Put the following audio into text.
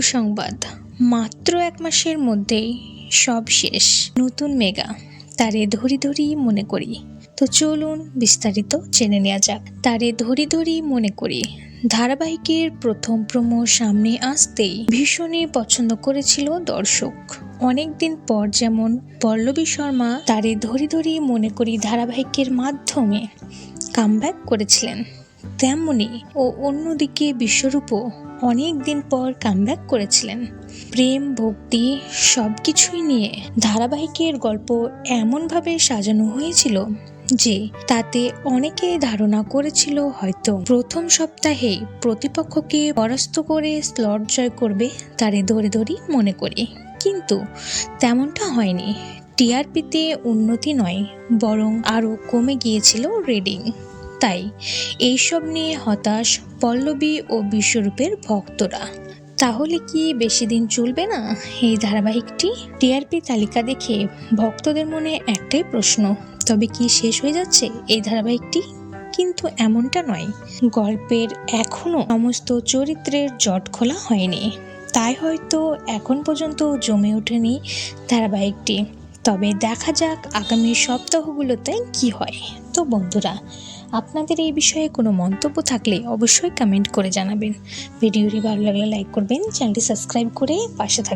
সুসংবাদ, মাত্র 1 মাসের মধ্যেই সব শেষ। নতুন মেগা, তারে ধরি ধরি মনে করি। তো চলুন বিস্তারিত জেনে নেওয়া যাক। তারে ধরি ধরি মনে করি ধারাবাহিকের প্রথম প্রোমো সামনে আসতেই ভীষণই পছন্দ করেছিল দর্শক। অনেকদিন পর যেমন পল্লবী শর্মা তারে ধরি ধরি মনে করি ধারাবাহিকের মাধ্যমে কামব্যাক করেছিলেন, তেমনি অন্যদিকে বিশ্বরূপও অনেক দিন পর কামব্যাক করেছিলেন। প্রেম ভক্তি সবকিছুই নিয়ে ধারাবাহিকের গল্প এমনভাবে সাজানো হয়েছিল যে তাতে অনেকেই ধারণা করেছিল হয়তো প্রথম সপ্তাহেই প্রতিপক্ষকে পরাস্ত করে স্লট জয় করবে তারে ধরে ধরি মনে করি। কিন্তু তেমনটা হয়নি। টিআরপিতে উন্নতি নয়, বরং আরও কমে গিয়েছিল রেটিং। তাই এইসব নিয়ে হতাশ পল্লবী ও বিশ্বরূপের ভক্তরা। তাহলে কি বেশি দিন চলবে না এই ধারাবাহিকটি? টিআরপি তালিকা দেখে ভক্তদের মনে একটাই প্রশ্ন, তবে কি শেষ হয়ে যাচ্ছে এই ধারাবাহিকটি? কিন্তু এমনটা নয়। গল্পের এখনো সমস্ত চরিত্রের জট খোলা হয়নি, তাই হয়তো এখন পর্যন্ত জমে ওঠেনি ধারাবাহিকটি। তবে দেখা যাক আগামী সপ্তাহগুলোতে কি হয়। তো বন্ধুরা, আপনাদের এই বিষয়ে কোনো মন্তব্য থাকলে অবশ্যই কমেন্ট করে জানাবেন। ভিডিওটি ভালো লাগলে লাইক করবেন, চ্যানেলটি সাবস্ক্রাইব করে পাশে থাকবেন।